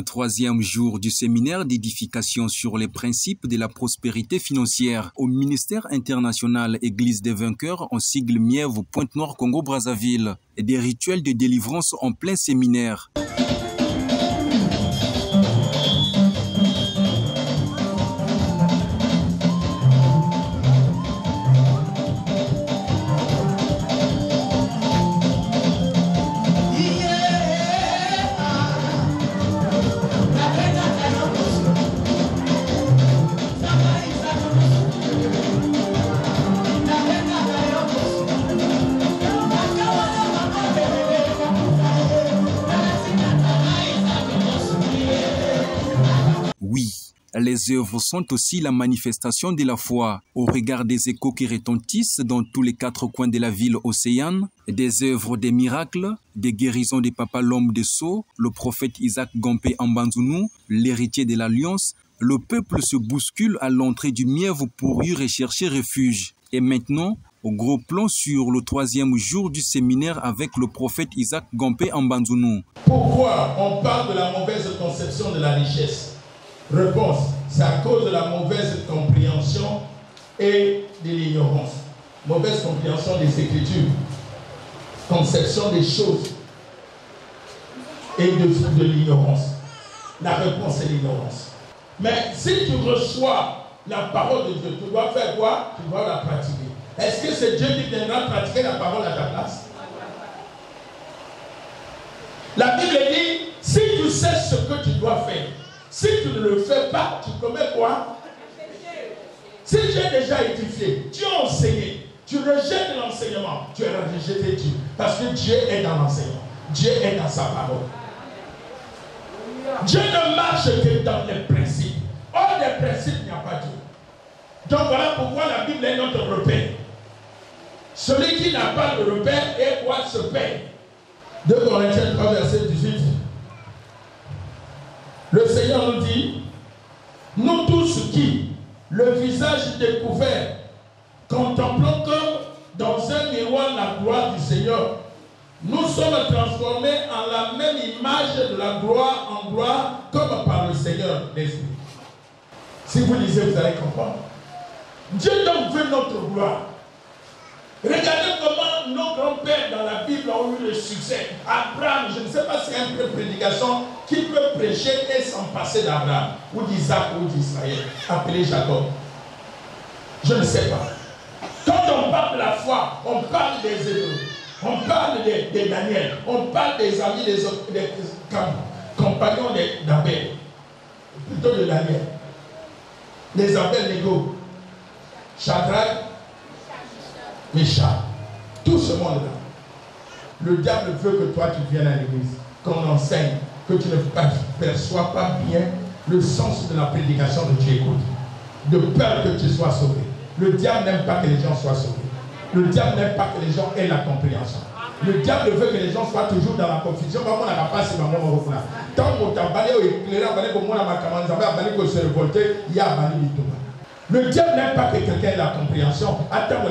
Au troisième jour du séminaire d'édification sur les principes de la prospérité financière au ministère international Église des vainqueurs en sigle Mièvre Pointe-Noire Congo-Brazzaville et des rituels de délivrance en plein séminaire. Les œuvres sont aussi la manifestation de la foi. Au regard des échos qui retentissent dans tous les quatre coins de la ville océane, des œuvres des miracles, des guérisons de Papa L'Homme de Sceaux, le prophète Isaac Gompé Ambanzounou, l'héritier de l'Alliance, le peuple se bouscule à l'entrée du Mièvre pour y rechercher refuge. Et maintenant, au gros plan sur le troisième jour du séminaire avec le prophète Isaac Gompé Ambanzounou. Pourquoi on parle de la mauvaise conception de la richesse? Réponse, c'est à cause de la mauvaise compréhension et de l'ignorance. Mauvaise compréhension des Écritures, conception des choses et de l'ignorance. La réponse est l'ignorance. Mais si tu reçois la parole de Dieu, tu dois faire quoi? Tu dois la pratiquer. Est-ce que c'est Dieu qui viendra pratiquer la parole à ta place? La Bible dit, si tu sais ce que tu dois faire, si tu ne le fais pas, tu commets quoi? Si tu es déjà édifié, tu as enseigné, tu rejettes l'enseignement, tu as rejeté Dieu. Parce que Dieu est dans l'enseignement. Dieu est dans sa parole. Dieu ne marche que dans les principes. Hors des principes, il n'y a pas Dieu. Donc voilà pourquoi la Bible est notre repère. Celui qui n'a pas de repère et quoi se perd. 2 Corinthiens 3, verset 18. Le Seigneur nous dit, nous tous qui, le visage découvert, contemplons comme dans un miroir la gloire du Seigneur, nous sommes transformés en la même image de la gloire en gloire, comme par le Seigneur l'Esprit. Si vous lisez, vous allez comprendre. Dieu donc veut notre gloire. Regardez comment nos grands-pères dans la Bible ont eu le succès. Abraham, je ne sais pas si c'est une prédication qui peut prêcher et s'en passer d'Abraham, ou d'Isaac, ou d'Israël, appelé Jacob. Je ne sais pas. Quand on parle de la foi, on parle des Hébreux, on parle de Daniel, on parle des amis des compagnons d'Abel, plutôt de Daniel, des Abel-Négo, Shadrach, Meshach, tout ce monde-là. Le diable veut que toi tu viennes à l'église, qu'on enseigne, que tu ne perçois pas bien le sens de la prédication que tu écoutes, de peur que tu sois sauvé. Le diable n'aime pas que les gens soient sauvés. Le diable n'aime pas que les gens aient la compréhension. Le diable veut que les gens soient toujours dans la confusion. Tant qu'on t'a banni au éclairé, se révolter, il y a banni tout. Le diable n'aime pas que quelqu'un ait la compréhension. Attends,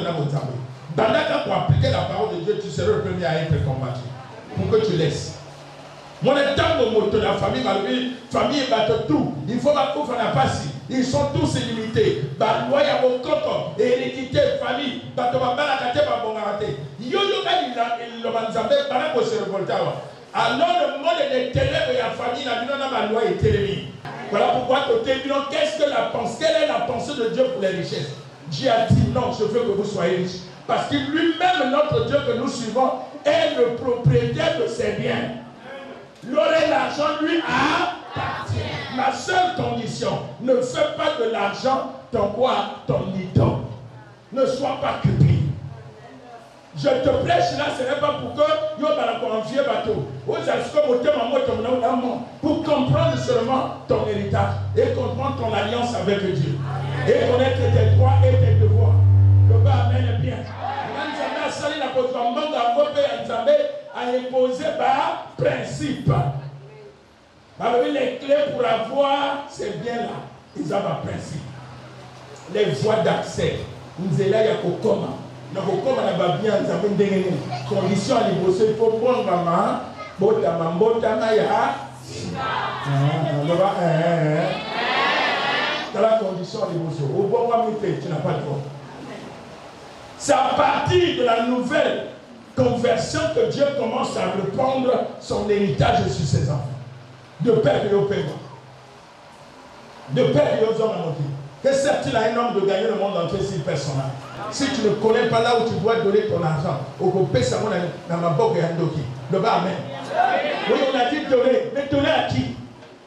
pour appliquer la parole de Dieu, tu seras le premier à être combattu. Pour que tu laisses. Mon état de moto, la famille, famille et tout. Il faut qu'on n'a pas si. Ils sont tous illimités. Baloya Mokoto, hérédité, famille, alors le monde est ténèbres et la famille, la loi est télévée. Voilà pourquoi qu'est-ce que la pensée? Quelle est la pensée de Dieu pour les richesses? Dieu a dit non, je veux que vous soyez riches. Parce que lui-même, notre Dieu que nous suivons, est le propriétaire de ses biens. L'or et l'argent lui appartient. Ma seule condition, ne fais pas de l'argent ton quoi? Ton idole. Ne sois pas cupide. Je te prêche là, ce n'est pas pour que yo va confier bateau. Pour comprendre seulement ton héritage et comprendre ton alliance avec Dieu. Et connaître tes droits et tes devoirs. Le bas amène bien. A imposé par principe. Les clés pour avoir ces biens-là, ils ont un principe. Les voies d'accès. Nous sommes là, il y a comment. Donc, comme on a bien conditions à l'imposer, il faut prendre maman, botama, ya. Dans la condition de vos au bon moment, tu n'as pas de droit. C'est à partir de la nouvelle conversion que Dieu commence à reprendre son héritage sur ses enfants. De père et au père. De père et aux hommes à monter. Que sert-il à un homme de gagner le monde entier s'il perd son âme? Si tu ne connais pas là où tu dois donner ton argent, au copé, ça va dans ma boque et Andoki. Le bas, amen. Oui, on a dit donner. Mais donner à qui?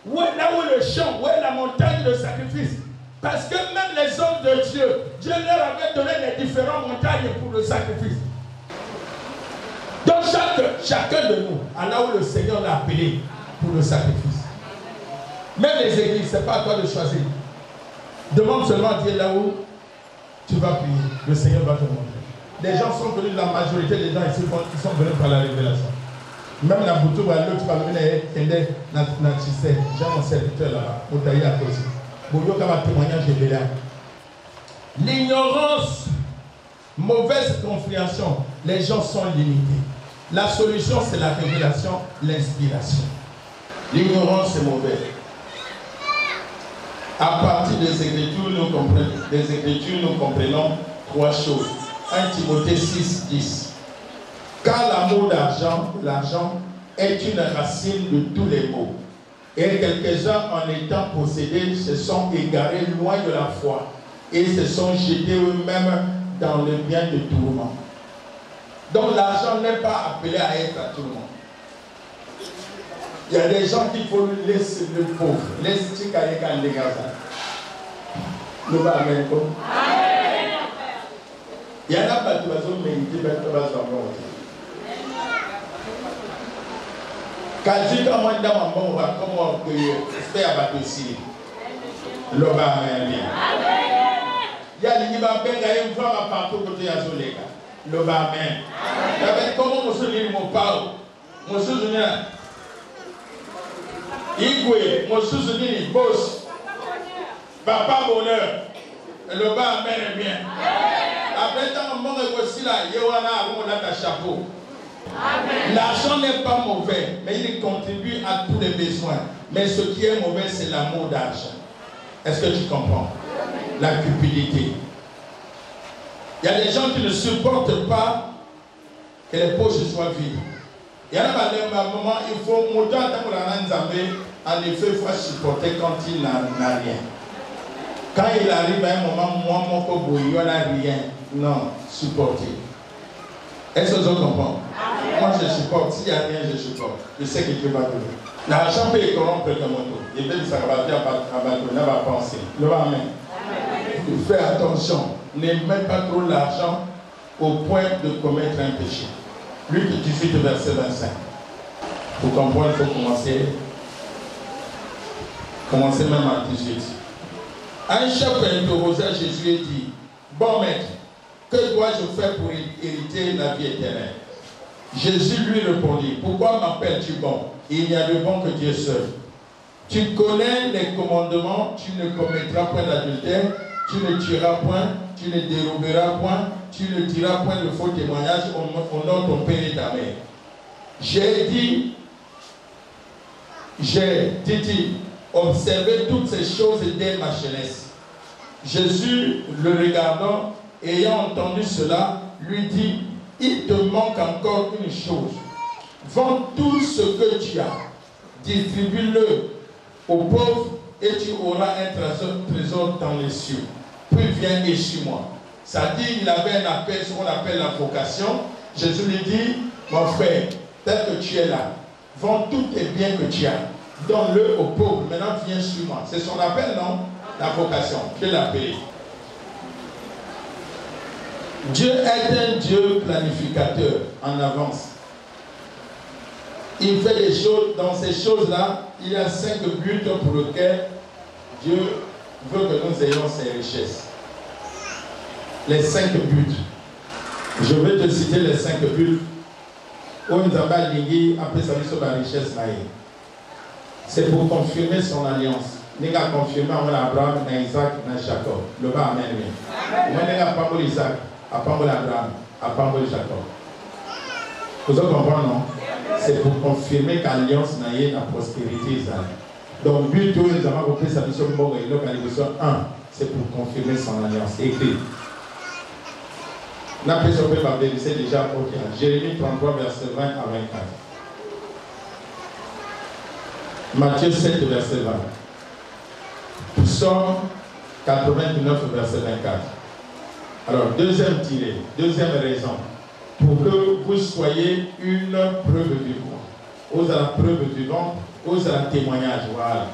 Là où est le champ, où est la montagne de sacrifice? Parce que même les hommes de Dieu, Dieu leur avait donné les différentes montagnes pour le sacrifice. Donc chacun de nous, à là où le Seigneur l'a appelé pour le sacrifice. Même les églises, ce n'est pas à toi de choisir. Demande seulement à Dieu là où tu vas prier. Le Seigneur va te montrer. Les gens sont venus, la majorité des gens ici, ils sont venus par la révélation. Même la boutou, l'autre va venir, j'ai mon serviteur là-bas, au taillé à cause. L'ignorance, mauvaise compréhension, les gens sont limités. La solution, c'est la révélation, l'inspiration. L'ignorance est mauvaise. À partir des Écritures, nous comprenons trois choses. 1 Timothée 6, 10. Car l'amour l'argent est une racine de tous les maux. Et quelques-uns, en étant possédés, se sont égarés loin de la foi et se sont jetés eux-mêmes dans le bien de tourment. Donc l'argent n'est pas appelé à être à tout le monde. Il y a des gens qui faut laisser le pauvre, laisser les gazas. Le bas amen. Il y en a pas de façon mérité, mais de façon quand je dans mon va comment que faire abattre ici. Le bas amen bien. Il y a des gens qui ont voir partout côté à Zoléka. Le bas amen. Comment on se dit mon parle? Mon souvenir. Igwe, mon souvenir, boss. Papa bonheur. Le bas amen bien. Après tant que mon aussi là, Yohana a mon chapeau. L'argent n'est pas mauvais, mais il contribue à tous les besoins. Mais ce qui est mauvais, c'est l'amour d'argent. Est-ce que tu comprends? La cupidité. Il y a des gens qui ne supportent pas que les poches soient vides. Il y en a un moment, il faut monter en effet, il faut supporter quand il n'a rien. Quand il arrive à un moment, moi, mon cobo, il n'y a rien. Non, supporter. Est-ce que vous comprenez? Moi, je supporte. S'il n'y a rien, je supporte. Je sais que Dieu va donner. L'argent peut corrompre le moto. Et même ça va bien à va penser. Le amen. Fais attention. Ne mets pas trop l'argent au point de commettre un péché. Luc 18, verset 25. Pour comprendre, il faut commencer même à 18. Un chef interrogea Jésus et dit, bon maître, que dois-je faire pour hériter la vie éternelle? Jésus lui répondit, pourquoi m'appelles-tu bon? Il n'y a de bon que Dieu seul. Tu connais les commandements, tu ne commettras point d'adultère, tu ne tueras point, tu ne déroberas point, tu ne diras point de faux témoignages au nom de ton père et ta mère. J'ai dit, observé toutes ces choses dès ma jeunesse. Jésus, le regardant, ayant entendu cela, lui dit, il te manque encore une chose. Vends tout ce que tu as, distribue-le aux pauvres et tu auras un trésor dans les cieux. Puis viens et suis-moi. Ça dit, il avait un appel, ce qu'on appelle la vocation. Jésus lui dit, mon frère, tel que tu es là, vends tous tes biens que tu as, donne-le aux pauvres. Maintenant, viens suis-moi. C'est son appel, non? La vocation. Je l'ai appelé. Dieu est un Dieu planificateur en avance. Il fait des choses, dans ces choses-là, il y a 5 buts pour lesquels Dieu veut que nous ayons ces richesses. Les 5 buts. Je vais te citer les 5 buts. Où nous avons ligné après ça sur la richesse. C'est pour confirmer son alliance. Nous avons confirmé avec Abraham, Isaac, Jacob. Le bas amen. Nous avons pas Isaac. À part Abraham, à part Jacob. Vous comprenez, non? C'est pour confirmer qu'alliance n'a pas la prospérité. Donc, but où nous avons compris sa mission, c'est pour confirmer son alliance. Écrit. La personne peut pas c'est déjà ok. Jérémie 33, verset 20 à 24. Matthieu 7, verset 20. Psaume 89, verset 24. Alors, deuxième tiré, deuxième raison. Pour que vous soyez une preuve vivante. Ose à la preuve vivante, ose à la témoignage. Voilà.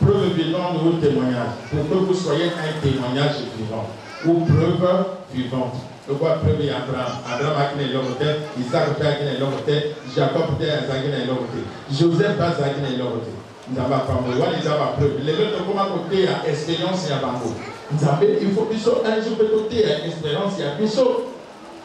Preuve vivante ou témoignage. Pour que vous soyez un témoignage vivant. Ou preuve vivante. Le quoi preuve Abraham. Abraham a gagné l'autre, Isaac a gagné l'autre, Jacob a gagné l'autre, Joseph a gagné l'autre. Nous avons pas preuve. Nous avons preuve. Les autres comment côté à expérience et à banco. Nous avons il faut que un jour de côté à expérience et à biso.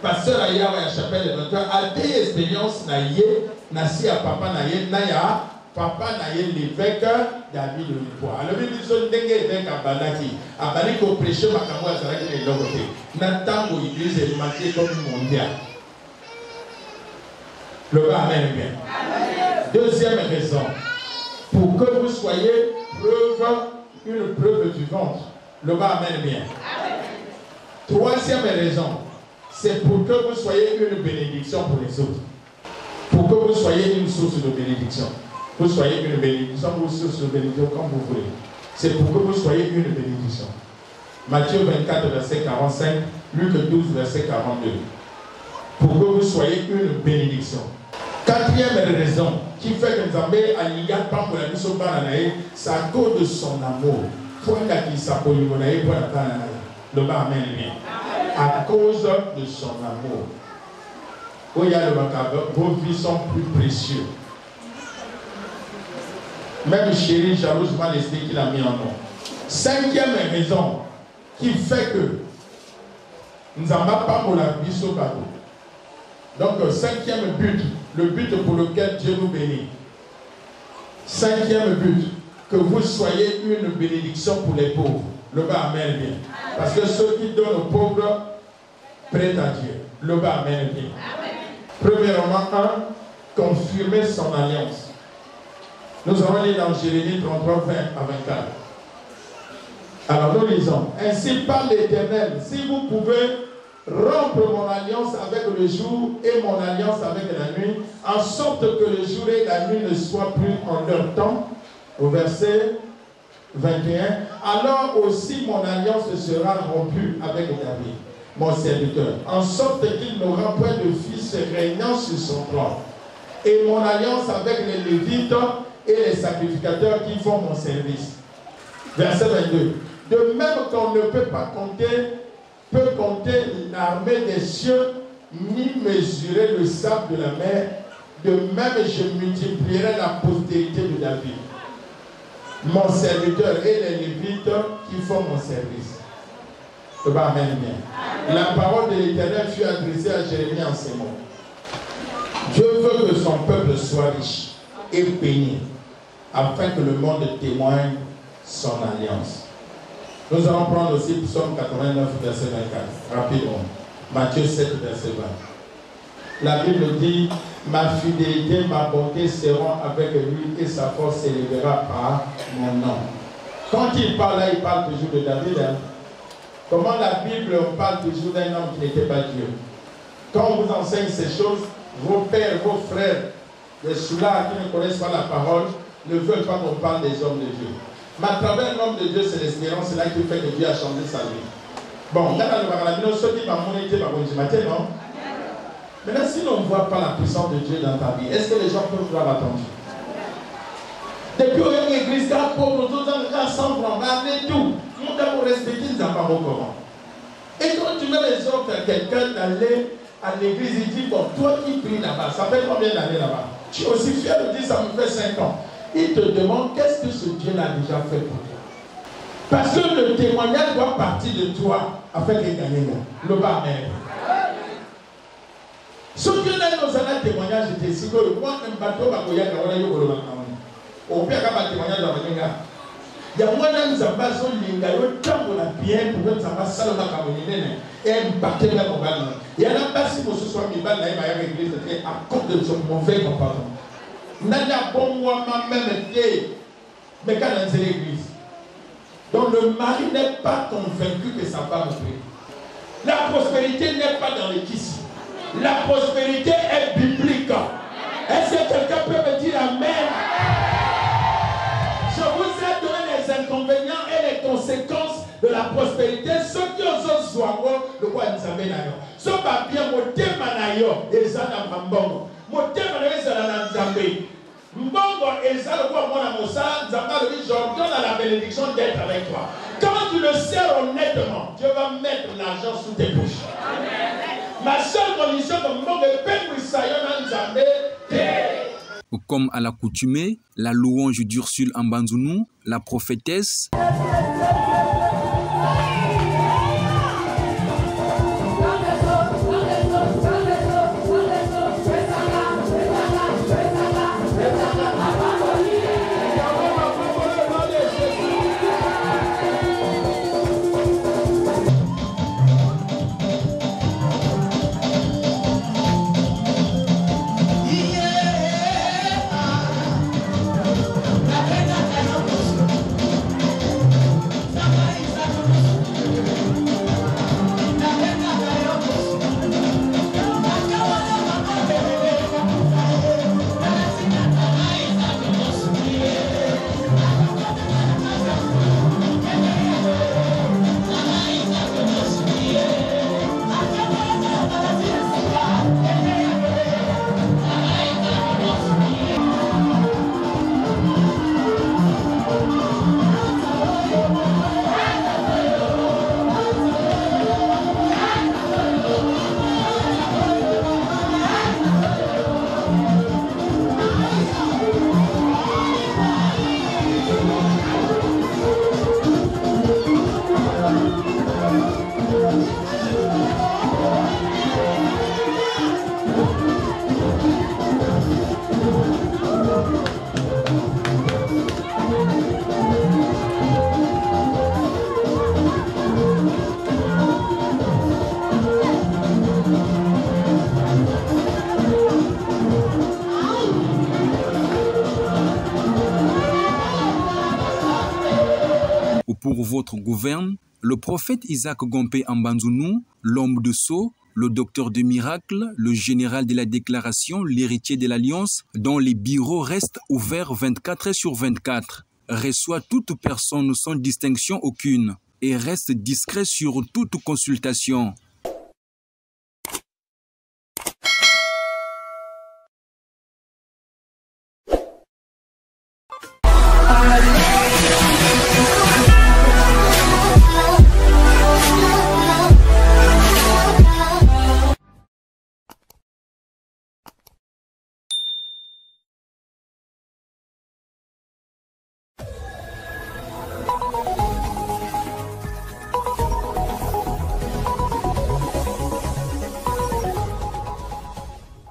Pasteur Aya à la chapelle de notre a des expériences naïe, nasi à papa naïe, naya, papa naïe l'évêque David de l'Ipois. Alors, il dit son dengue évêque à Banaki, à Banaki au prêcher Makamou à Zaraki de l'autre côté. N'attend où l'église est marquée comme mondial. Le bas amène bien. Deuxième raison, pour que vous soyez une preuve vivante. Le bas amène bien. Troisième raison, c'est pour que vous soyez une bénédiction pour les autres. Pour que vous soyez une source de bénédiction. Vous soyez une bénédiction ou une source de bénédiction comme vous voulez. C'est pour que vous soyez une bénédiction. Matthieu 24, verset 45, Luc 12, verset 42. Pour que vous soyez une bénédiction. Quatrième raison qui fait que nous avons à l'IGA pas pour la mission bananae, c'est à cause de son amour. Faut qu'il s'appelle pour la bananae. Le bas amène bien. À cause de son amour. Où il y a le macabre, vos vies sont plus précieuses. Même chérie, jalousement, l'esprit qu'il a mis en nous. Cinquième raison qui fait que nous n'avons pas pour la vie au bateau. Donc, cinquième but, le but pour lequel Dieu nous bénit. Cinquième but, que vous soyez une bénédiction pour les pauvres. Le bas amène bien. Parce que ceux qui donnent aux pauvres prêtent à Dieu. Le bas amène bien. Premièrement, confirmer son alliance. Nous allons lire dans Jérémie 33, 20 à 24. Alors nous lisons. Ainsi parle l'Éternel, si vous pouvez rompre mon alliance avec le jour et mon alliance avec la nuit, en sorte que le jour et la nuit ne soient plus en leur temps, au verset 21, alors aussi mon alliance sera rompue avec David, mon serviteur, en sorte qu'il n'aura point de fils régnant sur son trône. Et mon alliance avec les Lévites et les sacrificateurs qui font mon service. Verset 22. De même qu'on ne peut pas compter l'armée des cieux, ni mesurer le sable de la mer, de même je multiplierai la postérité de David, mon serviteur, et les Lévites qui font mon service. Amen. La parole de l'Éternel fut adressée à Jérémie en ces mots. Dieu veut que son peuple soit riche et béni, afin que le monde témoigne son alliance. Nous allons prendre aussi Psaume 89, verset 24, rapidement. Matthieu 7, verset 20. La Bible dit, ma fidélité, ma bonté seront avec lui et sa force s'élèvera par mon nom. Quand il parle là, il parle toujours de David. Hein? Comment la Bible parle toujours d'un homme qui n'était pas Dieu? Quand on vous enseigne ces choses, vos pères, vos frères, les soulards qui ne connaissent pas la parole, ne veulent pas qu'on parle des hommes de Dieu. Mais à travers l'homme de Dieu, c'est l'espérance, c'est là qui fait que Dieu a changé sa vie. Bon, là, nous sommes dit, non? Maintenant, si l'on ne voit pas la puissance de Dieu dans ta vie, est-ce que les gens peuvent croire à ton Dieu? Depuis qu'il y a une église, quand pauvre, tout le temps, sans ramener tout, nous devons respecter les enfants comment. Et quand tu mets les autres à quelqu'un d'aller à l'église, il dit, bon, toi qui pries là-bas, ça fait combien d'années là-bas? Tu es aussi fier de dire, ça me fait 5 ans. Il te demande, qu'est-ce que ce Dieu a déjà fait pour toi? Parce que le témoignage doit partir de toi afin de gagner le bas même. Ce que nous avons un témoignage, c'était si moi, un bateau, au pire, un témoignage dans le gars. Il y a moins d'un zamba, son linga, le temps de la pierre, pour que ça va salon à Cameroun. et impacté même au Ghana. Il y en a pas si vous soit mis à l'église à cause de son mauvais comportement. Nana bon moi même été, mais quand dans l'église. Donc le mari n'est pas convaincu que sa femme prie. La prospérité n'est pas dans les kisses. La prospérité est biblique. Est-ce que quelqu'un peut me dire amen? Je vous ai donné les inconvénients et les conséquences de la prospérité. Ceux qui osent voir le quoi nous amène d'ailleurs. Ce pas bien mon thème d'ailleurs et ça n'a pas bon. Mon thème d'ailleurs c'est la Nzambé. Mbongo et ça le quoi moi dans mon sang, Nzamba lui j'ordonne à la bénédiction d'être avec toi. Quand tu le sers honnêtement, Dieu va mettre l'argent sous tes bouches. Amen. Ma seule condition de Mbongo est peine ça y Nzambé. Comme à l'accoutumée, la louange d'Ursule Mbanzounou, la prophétesse, pour votre gouverne, le prophète Isaac Gompé Mbanzounou, l'homme de Sceaux, le docteur de miracles, le général de la déclaration, l'héritier de l'alliance, dont les bureaux restent ouverts 24 heures sur 24, reçoit toute personne sans distinction aucune et reste discret sur toute consultation.